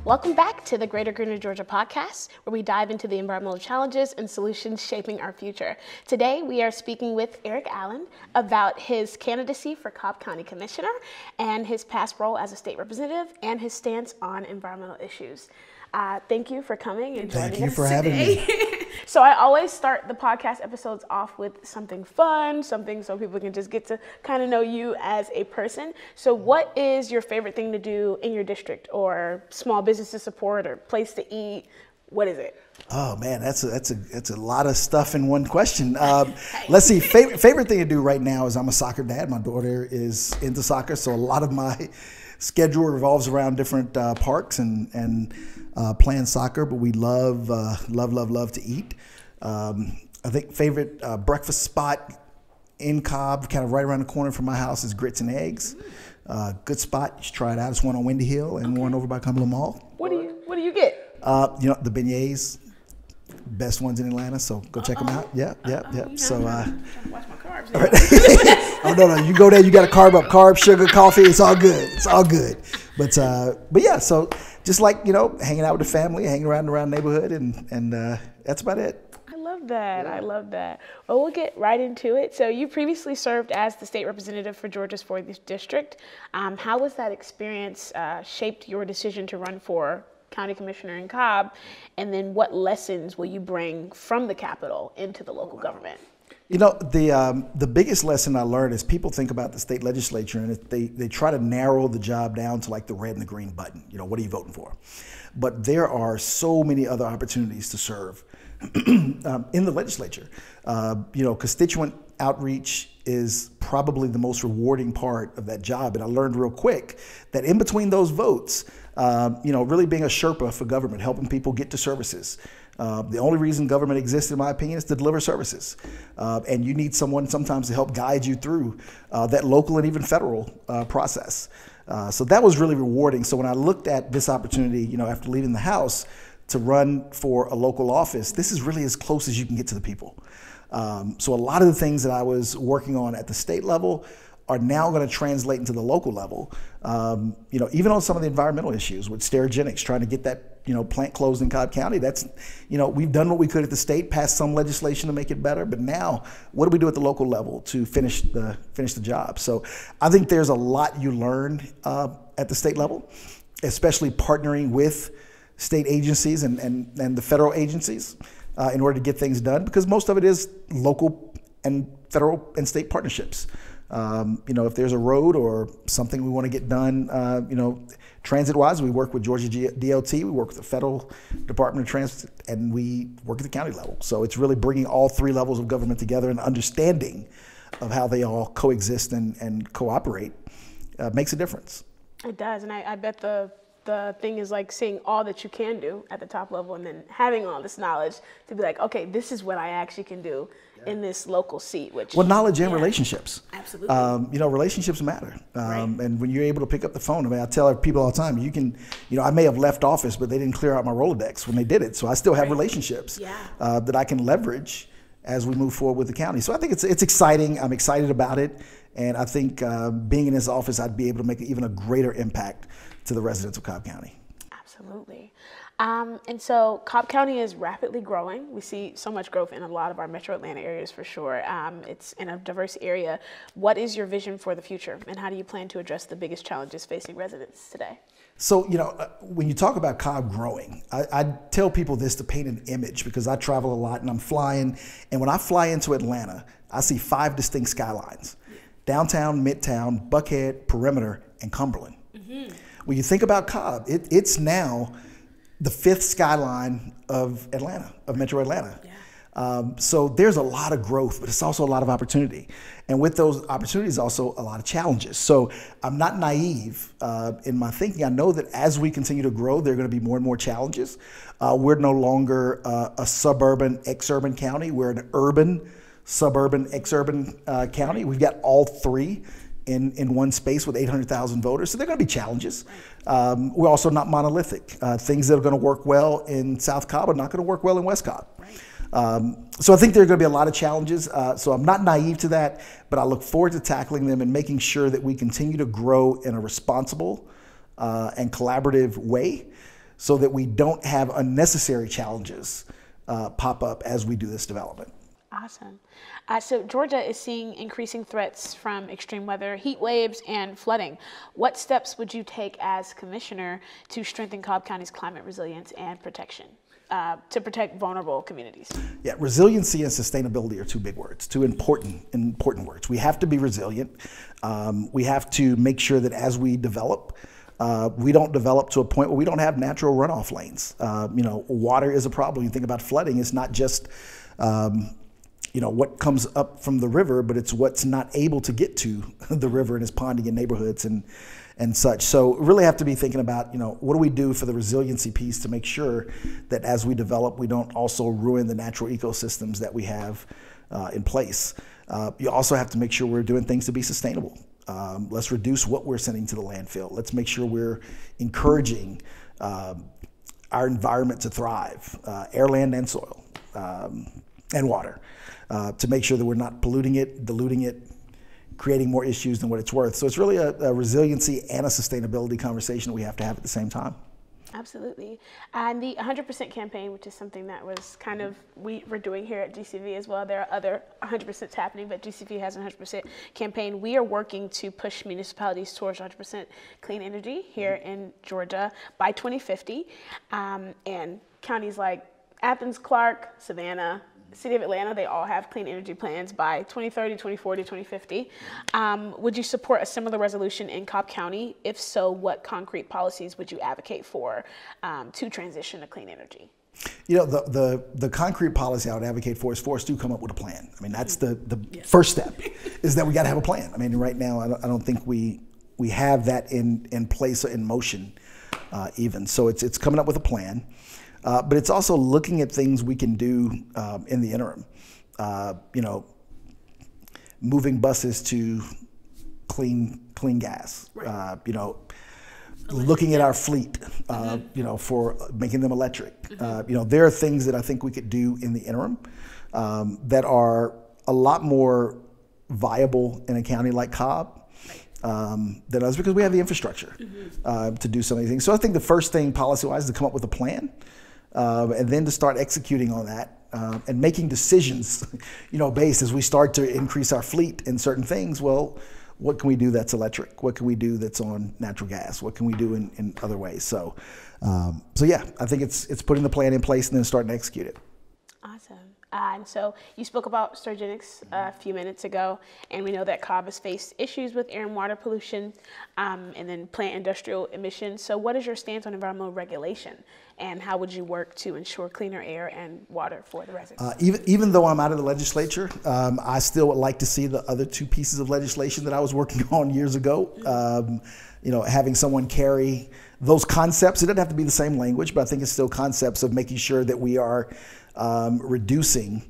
Welcome back to the Greater Greener Georgia podcast, where we dive into the environmental challenges and solutions shaping our future. Today, we are speaking with Erick Allen about his candidacy for Cobb County Commissioner and his past role as a state representative and his stance on environmental issues. Thank you for coming and joining us today. Thank you for having me. So I always start the podcast episodes off with something fun, something so people can just get to kind of know you as a person. So what is your favorite thing to do in your district, or small business to support, or place to eat? What is it? Oh man, that's a lot of stuff in one question. Let's see. Favorite thing to do right now is I'm a soccer dad. My daughter is into soccer, so a lot of my schedule revolves around different parks and playing soccer. But we love to eat. I think favorite breakfast spot in Cobb, kind of right around the corner from my house, is Grits and Eggs. Good spot. You should try it out. It's one on Windy Hill and one over by Cumberland Mall. What do you get? The beignets, best ones in Atlanta. So go check them out. Yeah. So I'm trying to watch my carbs now. Oh no, you go there. You got to carb up, sugar, coffee. It's all good. It's all good. But yeah. So just like hanging out with the family, hanging around the neighborhood, and that's about it. I love that. Well, we'll get right into it. So you previously served as the state representative for Georgia's 4th District. How was that experience shaped your decision to run for county commissioner in Cobb? And then what lessons will you bring from the Capitol into the local government? The biggest lesson I learned is people think about the state legislature and they try to narrow the job down to like the red and the green button. What are you voting for? But there are so many other opportunities to serve in the legislature. Constituent outreach is probably the most rewarding part of that job. And I learned real quick that in between those votes, really being a Sherpa for government, helping people get to services. The only reason government exists, in my opinion, is to deliver services. And you need someone sometimes to help guide you through that local and even federal process. So that was really rewarding. So when I looked at this opportunity, after leaving the House, to run for a local office, this is really as close as you can get to the people. So a lot of the things that I was working on at the state level are now going to translate into the local level. Even on some of the environmental issues with Sterigenics, trying to get that plant closed in Cobb County. That's we've done what we could at the state, passed some legislation to make it better, but now what do we do at the local level to finish the job? So I think there's a lot you learn at the state level, especially partnering with state agencies and the federal agencies in order to get things done, because most of it is local and federal and state partnerships. If there's a road or something we want to get done, transit-wise, we work with Georgia DOT, we work with the Federal Department of Transit, and we work at the county level. So it's really bringing all three levels of government together and understanding of how they all coexist and cooperate makes a difference. It does, and I bet the thing is like seeing all that you can do at the top level and then having all this knowledge to be like, okay, this is what I actually can do in this local seat. Knowledge and relationships. Absolutely. Relationships matter. Right. And when you're able to pick up the phone, I tell people all the time, you can, I may have left office, but they didn't clear out my Rolodex when they did it. So I still have relationships that I can leverage as we move forward with the county. So I think it's exciting. I'm excited about it. And I think being in this office, I'd be able to make even a greater impact to the residents of Cobb County. Absolutely. And so Cobb County is rapidly growing. We see so much growth in a lot of our metro Atlanta areas for sure. It's in a diverse area. What is your vision for the future, and how do you plan to address the biggest challenges facing residents today? So, when you talk about Cobb growing, I tell people this to paint an image, because I travel a lot and I'm flying. And when I fly into Atlanta, I see 5 distinct skylines: downtown, midtown, Buckhead, Perimeter, and Cumberland. Mm-hmm. When you think about Cobb, it's now the 5th skyline of Atlanta, of Metro Atlanta. Yeah. So there's a lot of growth, but it's also a lot of opportunity. And with those opportunities, also a lot of challenges. So I'm not naive in my thinking. I know that as we continue to grow, there are going to be more and more challenges. We're no longer a suburban, exurban county. We're an urban, suburban, exurban county. We've got all three in one space with 800,000 voters. So there are going to be challenges. We're also not monolithic. Things that are going to work well in South Cobb are not going to work well in West Cobb. So I think there are going to be a lot of challenges. So I'm not naive to that, but I look forward to tackling them and making sure that we continue to grow in a responsible and collaborative way so that we don't have unnecessary challenges pop up as we do this development. Awesome. So Georgia is seeing increasing threats from extreme weather, heat waves, and flooding. What steps would you take as commissioner to strengthen Cobb County's climate resilience and protection, to protect vulnerable communities? Yeah, resiliency and sustainability are two big words, two important words. We have to be resilient. We have to make sure that as we develop, we don't develop to a point where we don't have natural runoff lanes. Water is a problem. You think about flooding, it's not just what comes up from the river, but it's what's not able to get to the river and is ponding in neighborhoods and such. So really have to be thinking about, what do we do for the resiliency piece to make sure that as we develop, we don't also ruin the natural ecosystems that we have in place. You also have to make sure we're doing things to be sustainable. Let's reduce what we're sending to the landfill. Let's make sure we're encouraging our environment to thrive, air, land, and soil, and water, to make sure that we're not polluting it, diluting it, creating more issues than what it's worth. So it's really a resiliency and a sustainability conversation that we have to have at the same time. Absolutely. And the 100% campaign, which is something that was kind of, we're doing here at GCV as well. There are other 100% happening, but GCV has a 100% campaign. We are working to push municipalities towards 100% clean energy here in Georgia by 2050. And counties like Athens, Clark, Savannah, City of Atlanta, they all have clean energy plans by 2030, 2040, 2050. Would you support a similar resolution in Cobb County? If so, what concrete policies would you advocate for to transition to clean energy? The concrete policy I would advocate for is for us to come up with a plan. I mean, that's the first step, is that we got to have a plan. I mean, right now, I don't think we have that in place or in motion even. So it's coming up with a plan. But it's also looking at things we can do in the interim. Moving buses to clean gas. Right. Looking at our fleet. For making them electric. There are things that I think we could do in the interim that are a lot more viable in a county like Cobb than us, because we have the infrastructure to do some of these things. So I think the first thing policy-wise is to come up with a plan. And then to start executing on that and making decisions, based as we start to increase our fleet in certain things. Well, what can we do that's electric? What can we do that's on natural gas? What can we do in other ways? So yeah, I think it's putting the plan in place and then starting to execute it. Awesome. And so you spoke about Sturgenics a few minutes ago, and we know that Cobb has faced issues with air and water pollution and then plant industrial emissions. So what is your stance on environmental regulation, and how would you work to ensure cleaner air and water for the residents? Even though I'm out of the legislature, I still would like to see the other two pieces of legislation that I was working on years ago. Having someone carry those concepts. It doesn't have to be the same language, but I think it's still concepts of making sure that we are reducing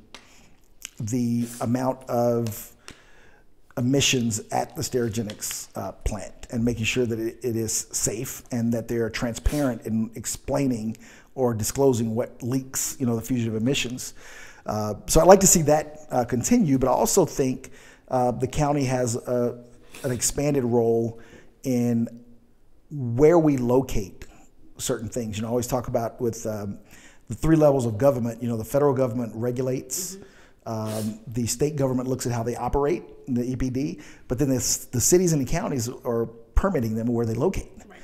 the amount of emissions at the Sturgenics plant, and making sure that it is safe and that they're transparent in explaining or disclosing what leaks, the fugitive emissions. So I'd like to see that continue, but I also think the county has an expanded role in where we locate certain things. I always talk about with the three levels of government. The federal government regulates. The state government looks at how they operate, the EPD, but then the cities and the counties are permitting them where they locate. Right.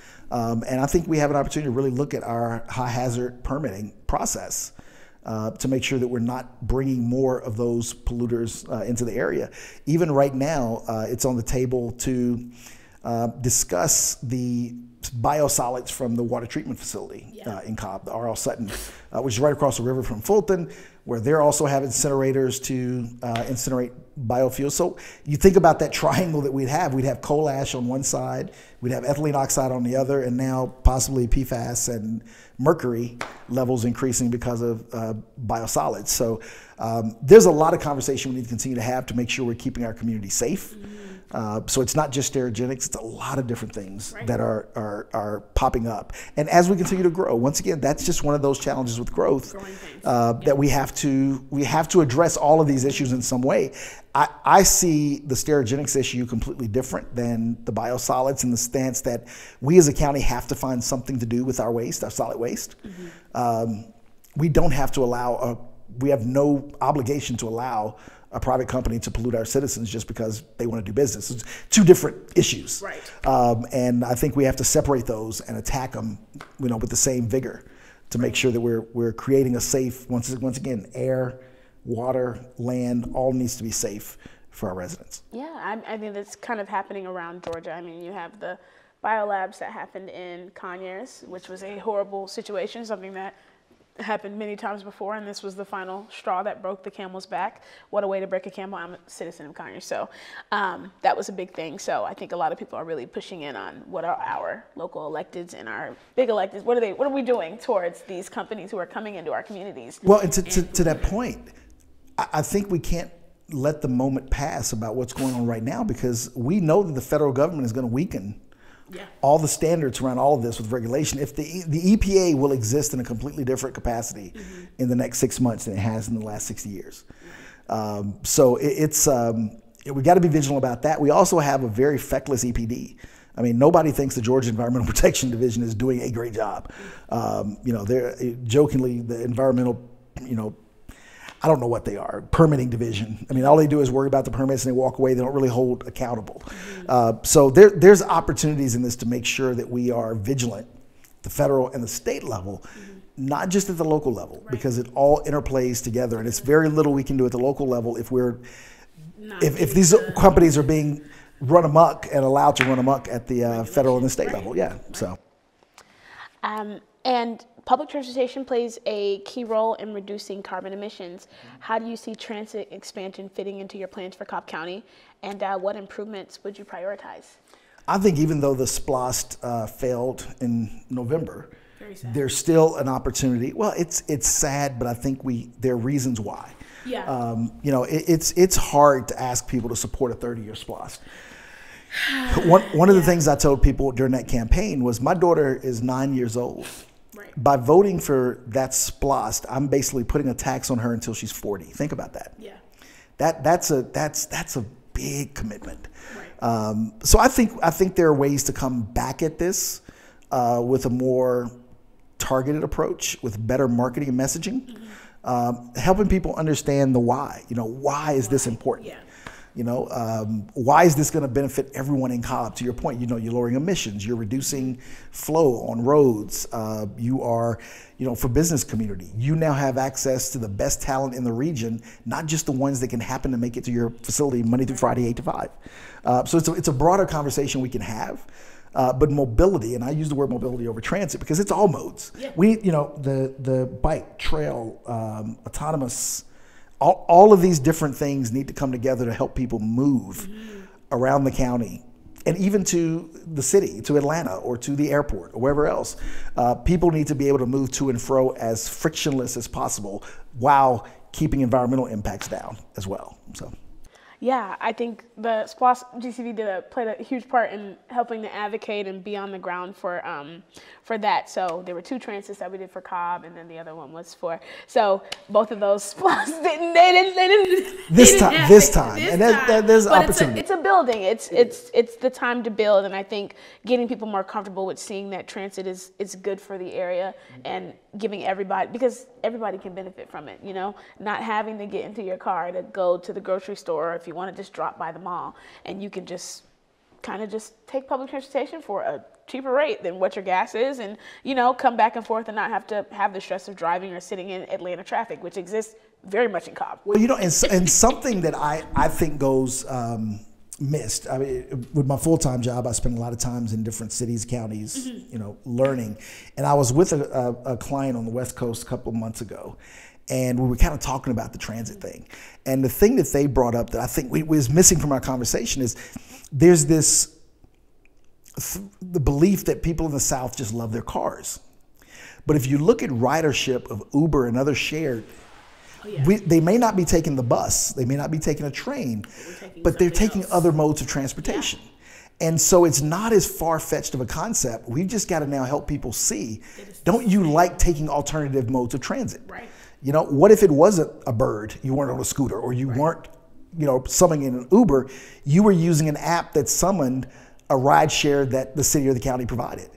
And I think we have an opportunity to really look at our high hazard permitting process to make sure that we're not bringing more of those polluters into the area. Even right now, it's on the table to discuss the biosolids from the water treatment facility in Cobb, the R.L. Sutton, which is right across the river from Fulton, where they're also have incinerators to incinerate biofuels. So you think about that triangle that we'd have coal ash on one side, we'd have ethylene oxide on the other, and now possibly PFAS and mercury levels increasing because of biosolids. So there's a lot of conversation we need to continue to have to make sure we're keeping our community safe. So it's not just Sterigenics, it's a lot of different things that are popping up. And as we continue to grow, once again, that's just one of those challenges with growth that we have to address all of these issues in some way. I see the Sterigenics issue completely different than the biosolids in the stance that we as a county have to find something to do with our waste, our solid waste. We don't have to allow, we have no obligation to allow a private company to pollute our citizens just because they want to do business. It's two different issues. And I think we have to separate those and attack them, with the same vigor to make sure that we're creating a safe, once again, air, water, land, all needs to be safe for our residents. Yeah, I mean, that's kind of happening around Georgia. I mean, you have the biolabs that happened in Conyers, which was a horrible situation, something that happened many times before, and this was the final straw that broke the camel's back. What a way to break a camel. I'm a citizen of Conyers, so that was a big thing. So I think a lot of people are really pushing in on what are our local electeds and our big electeds, what are we doing towards these companies who are coming into our communities? Well, and to that point, I think we can't let the moment pass about what's going on right now, because we know that the federal government is going to weaken all the standards around all of this with regulation. If the EPA will exist in a completely different capacity in the next 6 months than it has in the last 60 years. So we got to be vigilant about that. We also have a very feckless EPD. I mean, nobody thinks the Georgia Environmental Protection Division is doing a great job. They're jokingly the environmental, I don't know what they are, permitting division. I mean, all they do is worry about the permits and they walk away. They don't really hold accountable. So there's opportunities in this to make sure that we are vigilant, the federal and the state level, not just at the local level, because it all interplays together. And it's very little we can do at the local level if these companies are being run amok and allowed to run amok at the federal and the state level. So. And public transportation plays a key role in reducing carbon emissions. How do you see transit expansion fitting into your plans for Cobb County, and what improvements would you prioritize? I think even though the SPLOST failed in November, there's still an opportunity. Well, it's sad, but I think there are reasons why. It's hard to ask people to support a 30-year SPLOST. One of the things I told people during that campaign was my daughter is 9 years old. By voting for that SPLOST, I'm basically putting a tax on her until she's 40. Think about that. That's a big commitment. So I think there are ways to come back at this with a more targeted approach, with better marketing and messaging, helping people understand the why. Why is this important? Why is this going to benefit everyone in Cobb? To your point, you're lowering emissions, you're reducing flow on roads, you are, for business community, you now have access to the best talent in the region, not just the ones that can happen to make it to your facility Monday through Friday, 8 to 5. So it's a broader conversation we can have. But mobility, and I use the word mobility over transit because it's all modes. The bike, trail, autonomous, all of these different things need to come together to help people move around the county and even to the city, to Atlanta or to the airport or wherever else. People need to be able to move to and fro as frictionless as possible while keeping environmental impacts down as well. So. Yeah, I think the SPLOST GCV played a huge part in helping to advocate and be on the ground for that. So there were 2 transits that we did for Cobb, and then the other one was for. So both of those SPLOST didn't. This time, and there's opportunity. It's a building. It's the time to build, and I think getting people more comfortable with seeing that transit is good for the area and giving everybody, because everybody can benefit from it. Not having to get into your car to go to the grocery store, or if you want to just drop by the mall, and you can just take public transportation for a cheaper rate than what your gas is, and come back and forth and not have to have the stress of driving or sitting in Atlanta traffic, which exists very much in Cobb. Well, and something that I think goes missed. I mean, with my full-time job, I spend a lot of times in different cities, counties, learning. And I was with a client on the West Coast a couple of months ago, and we were kind of talking about the transit thing. And the thing that they brought up that I think was missing from our conversation is there's the belief that people in the South just love their cars. But if you look at ridership of Uber and other shared, They may not be taking the bus, they may not be taking a train, but they're taking other modes of transportation. And so it's not as far-fetched of a concept. We've just got to now help people see, don't you like taking alternative modes of transit? Right. You know, what if it wasn't a bird, you weren't on a scooter, or you weren't, you know, summoning an Uber, you were using an app that summoned a ride share that the city or the county provided.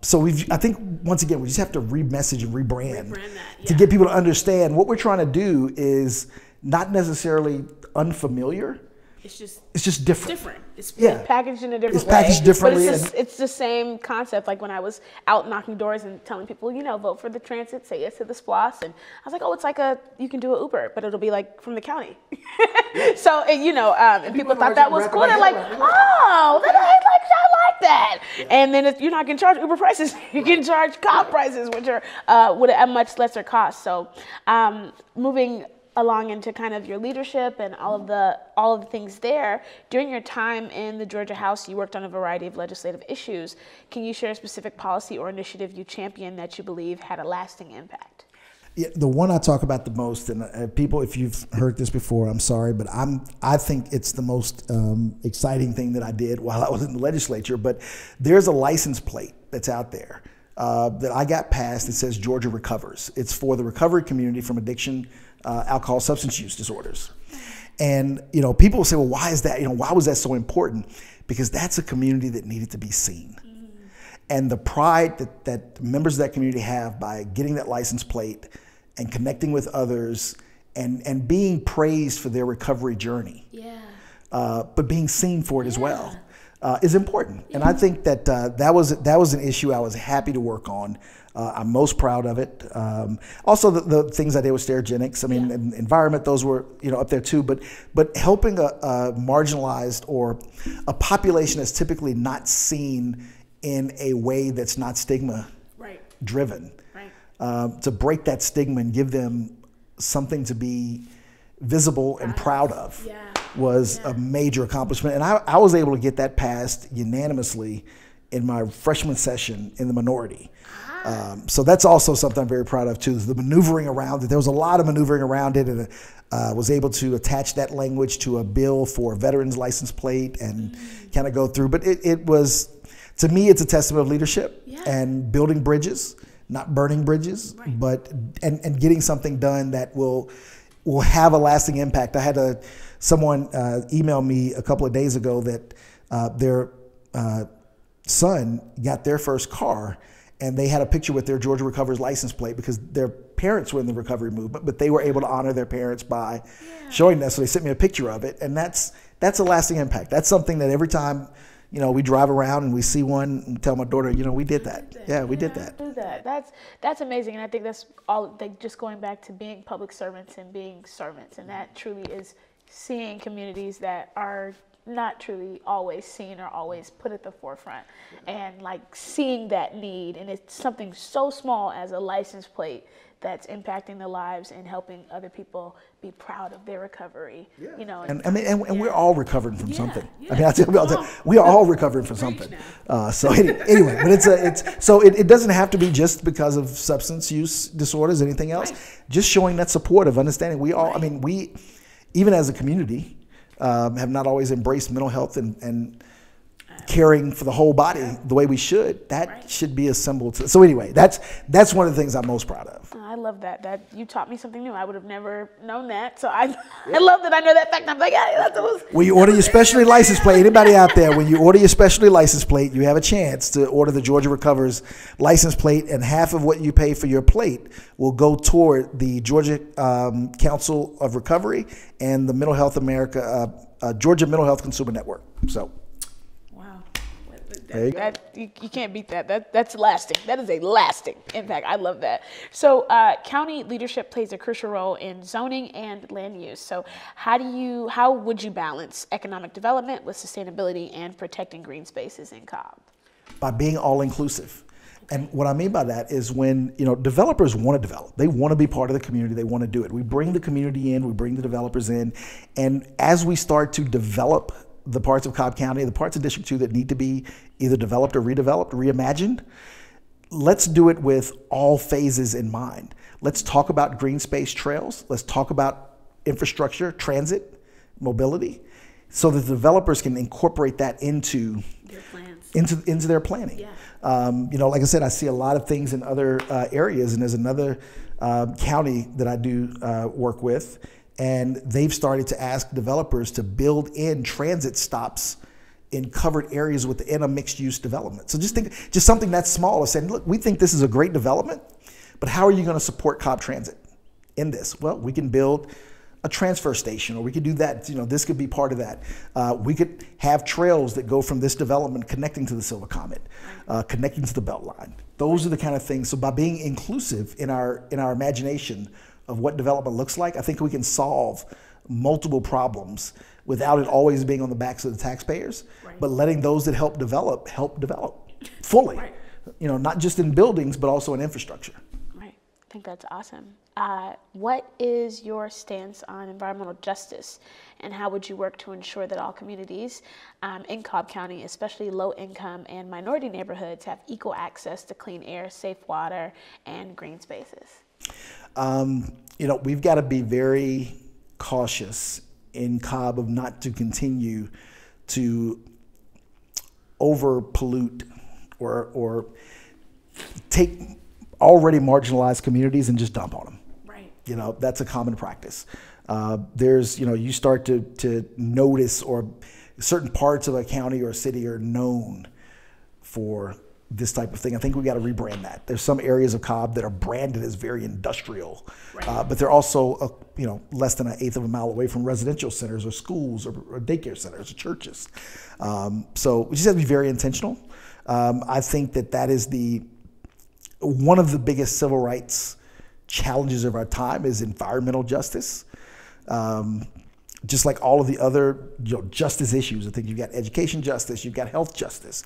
So I think, once again, we just have to re-message and rebrand to get people to understand what we're trying to do is not necessarily unfamiliar. It's just different. It's packaged in a different way. It's packaged differently. But it's the same concept. Like when I was out knocking doors and telling people, you know, vote for the transit, say yes to the SPLOS. And I was like, oh, it's like you can do an Uber, but it'll be like from the county. So, and, you know, and people thought that was cool. They're like, oh, I like that. And then if you're not going to charge Uber prices, you can charge Cobb prices, which are with a much lesser cost. So moving along into kind of your leadership and all of the things there. During your time in the Georgia House, you worked on a variety of legislative issues. Can you share a specific policy or initiative you championed that you believe had a lasting impact? Yeah, the one I talk about the most, and people, if you've heard this before, I'm sorry, but I think it's the most exciting thing that I did while I was in the legislature. But there's a license plate that's out there that I got passed that says Georgia Recovers. It's for the recovery community from addiction, alcohol, substance use disorders. And, you know, people will say, well, why is that? You know, why was that so important? Because that's a community that needed to be seen. And the pride that members of that community have by getting that license plate and connecting with others and being praised for their recovery journey, but being seen for it as well, is important. And I think that that was an issue I was happy to work on. I'm most proud of it. Also, the things I did with Sterigenics, I mean, environment, those were, you know, up there too. But helping a marginalized or a population that's typically not seen in a way that's not stigma driven, to break that stigma and give them something to be visible and proud of was a major accomplishment. And I was able to get that passed unanimously in my freshman session in the minority. So that's also something I'm very proud of too, is the maneuvering around it. There was a lot of maneuvering around it, and was able to attach that language to a bill for a veterans license plate and kind of go through. But it was, to me, it's a testament of leadership and building bridges, not burning bridges, but and getting something done that will have a lasting impact. I had someone email me a couple of days ago that their son got their first car, and they had a picture with their Georgia Recovers license plate because their parents were in the recovery movement, but they were able to honor their parents by showing that. So they sent me a picture of it, and that's a lasting impact. That's something that every time, you know, we drive around and we see one and tell my daughter, you know, we did that. Yeah, we did that. That's amazing. And I think that's all, like, just going back to being public servants and being servants. And that truly is seeing communities that are not truly always seen or always put at the forefront, and like seeing that need. And it's something so small as a license plate that's impacting the lives and helping other people be proud of their recovery. You know, and we're all recovering from something. I mean, I tell you all that we are all recovering from something. So anyway, but it doesn't have to be just because of substance use disorders, anything else. Just showing that support of understanding. We all, I mean, we, even as a community, have not always embraced mental health and caring for the whole body the way we should. That should be a symbol to. So anyway, that's one of the things I'm most proud of. I love that. That you taught me something new. I would have never known that. So I love that I know that fact. I'm like, yeah, that's what. When you order your specialty license plate, anybody out there, when you order your specialty license plate, you have a chance to order the Georgia Recovers license plate, and half of what you pay for your plate will go toward the Georgia Council of Recovery and the Mental Health America, Georgia Mental Health Consumer Network. So. You can't beat that. That's lasting. That is a lasting impact. I love that. So county leadership plays a crucial role in zoning and land use. So how would you balance economic development with sustainability and protecting green spaces in Cobb? By being all inclusive. And what I mean by that is when, you know, developers want to develop, they want to be part of the community, they want to do it. We bring the community in, we bring the developers in, and as we start to develop the parts of Cobb County, the parts of District 2 that need to be either developed or redeveloped, reimagined, let's do it with all phases in mind. Let's talk about green space trails. Let's talk about infrastructure, transit, mobility, so that the developers can incorporate that into their plans. into their planning. Yeah. Like I said, I see a lot of things in other areas, and there's another county that I do work with, and they've started to ask developers to build in transit stops in covered areas within a mixed-use development. So just something that's small is saying, look, we think this is a great development, but how are you going to support Cobb Transit in this? Well, we can build a transfer station, or we could do that. This could be part of that. We could have trails that go from this development connecting to the Silver Comet, connecting to the Beltline. Those are the kind of things. So by being inclusive in our imagination of what development looks like, I think we can solve multiple problems without it always being on the backs of the taxpayers, but letting those that help develop fully. Not just in buildings, but also in infrastructure. Right. I think that's awesome. What is your stance on environmental justice, and how would you work to ensure that all communities in Cobb County, especially low-income and minority neighborhoods, have equal access to clean air, safe water, and green spaces? We've got to be very cautious in Cobb of not to continue to over pollute or take already marginalized communities and just dump on them. Right. That's a common practice. You start to notice, or certain parts of a county or a city are known for this type of thing. I think we got to rebrand that. There's some areas of Cobb that are branded as very industrial, but they're also less than 1/8 of a mile away from residential centers or schools or daycare centers or churches. So we just have to be very intentional. I think that is one of the biggest civil rights challenges of our time is environmental justice. Just like all of the other justice issues, I think you've got education justice, you've got health justice,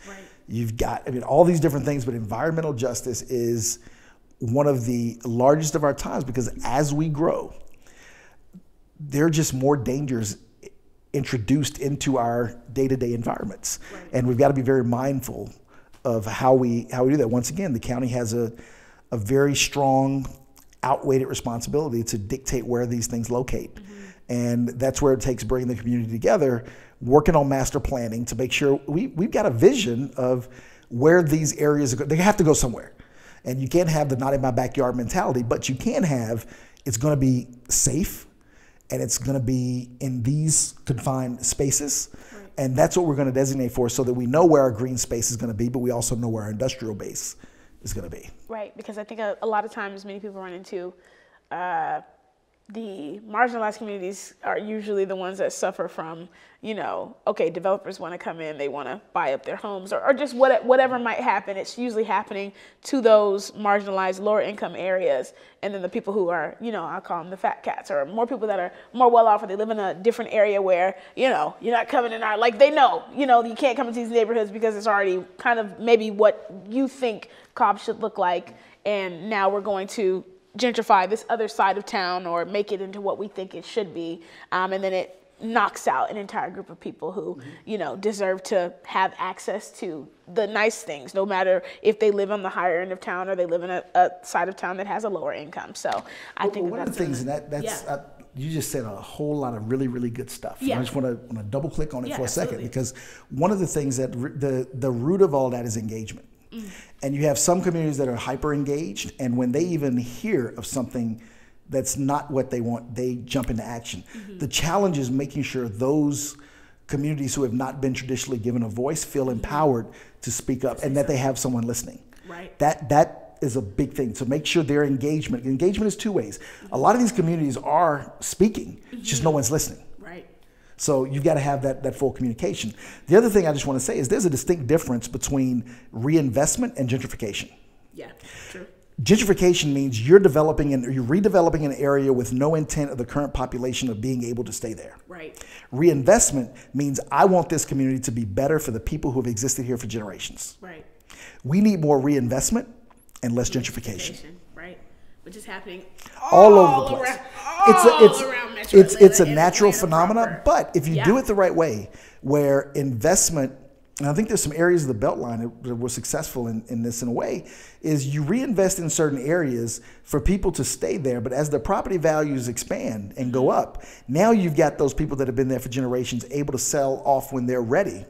you've got all these different things, but environmental justice is one of the largest of our times, because as we grow, there are just more dangers introduced into our day-to-day environments, and we've got to be very mindful of how we do that. Once again, the county has a very strong, outweighed responsibility to dictate where these things locate. And that's where it takes bringing the community together, working on master planning to make sure we've got a vision of where these areas are. They have to go somewhere. And you can't have the not in my backyard mentality, but you can have, it's going to be safe, and it's going to be in these confined spaces. And that's what we're going to designate for, so that we know where our green space is going to be, but we also know where our industrial base is going to be. Right, because I think a lot of times many people run into the marginalized communities are usually the ones that suffer from, developers want to come in, they want to buy up their homes, or just whatever might happen. It's usually happening to those marginalized lower income areas. And then the people who are, I'll call them the fat cats, or more people that are more well off, or they live in a different area where, you're not coming in they know, you can't come into these neighborhoods because it's already kind of maybe what you think Cobb should look like. And now we're going to gentrify this other side of town, or make it into what we think it should be, and then it knocks out an entire group of people who deserve to have access to the nice things, no matter if they live on the higher end of town or they live in a side of town that has a lower income. So I think one of the things, and that's you just said a whole lot of really, really good stuff. I just want to double click on it for a second, because one of the things that the root of all that is engagement. And you have some communities that are hyper engaged, and when they even hear of something that's not what they want, they jump into action. The challenge is making sure those communities who have not been traditionally given a voice feel empowered to speak up, and that they have someone listening. That is a big thing, to make sure their engagement is two ways. A lot of these communities are speaking, just no one's listening. So you've got to have that full communication. The other thing I just want to say is there's a distinct difference between reinvestment and gentrification. Yeah, true. Gentrification means you're redeveloping an area with no intent of the current population of being able to stay there. Reinvestment means I want this community to be better for the people who have existed here for generations. We need more reinvestment and less gentrification. Which is happening all over the place. It's a natural phenomenon, but if you do it the right way, where investment and I think there's some areas of the Beltline that were successful in this in a way, is you reinvest in certain areas for people to stay there, but as the property values expand and go up, now you've got those people that have been there for generations able to sell off when they're ready.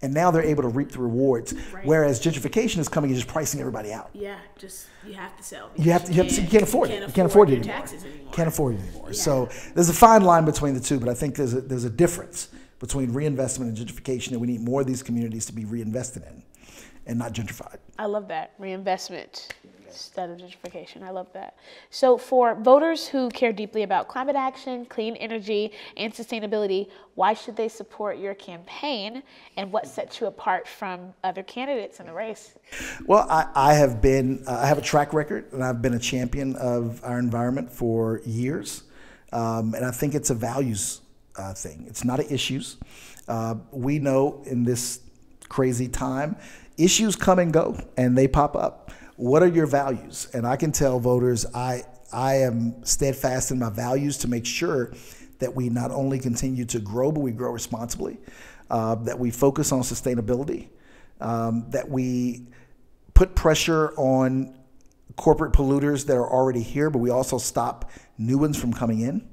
And now they're able to reap the rewards. Right. Whereas gentrification is coming and just pricing everybody out. Yeah, just you have to sell. You can't afford it. You can't afford it anymore. Can't afford it anymore. Yeah. So there's a fine line between the two, but I think there's a difference between reinvestment and gentrification, and we need more of these communities to be reinvested in and not gentrified. I love that. Reinvestment instead of gentrification. I love that. So for voters who care deeply about climate action, clean energy, and sustainability, why should they support your campaign, and what sets you apart from other candidates in the race? Well, I have a track record, and I've been a champion of our environment for years, and I think it's a values thing. It's not an issues. We know in this crazy time, issues come and go, and they pop up. What are your values? And I can tell voters I am steadfast in my values to make sure that we not only continue to grow, but we grow responsibly, that we focus on sustainability, that we put pressure on corporate polluters that are already here, but we also stop new ones from coming in.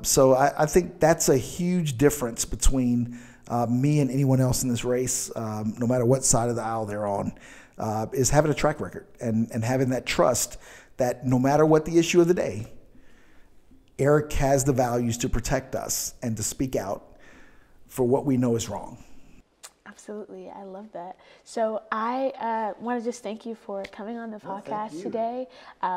So I think that's a huge difference between me and anyone else in this race, no matter what side of the aisle they're on. Is having a track record and having that trust that no matter what the issue of the day, Erick has the values to protect us and to speak out for what we know is wrong. Absolutely. I love that. So I want to just thank you for coming on the podcast today.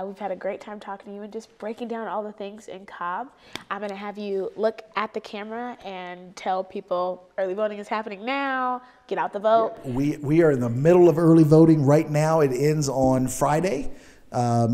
We've had a great time talking to you and just breaking down all the things in Cobb. I'm going to have you look at the camera and tell people early voting is happening now. Get out the vote. We are in the middle of early voting right now. It ends on Friday.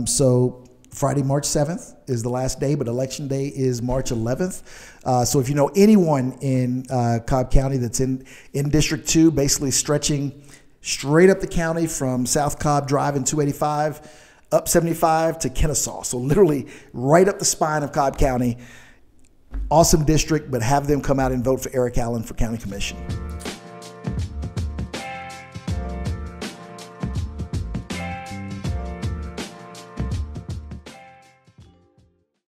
So Friday, March 7th is the last day, but Election Day is March 11th. So if you know anyone in Cobb County that's in District 2, basically stretching straight up the county from South Cobb Drive and 285, up 75 to Kennesaw. So literally right up the spine of Cobb County. Awesome district, but have them come out and vote for Erick Allen for County Commission.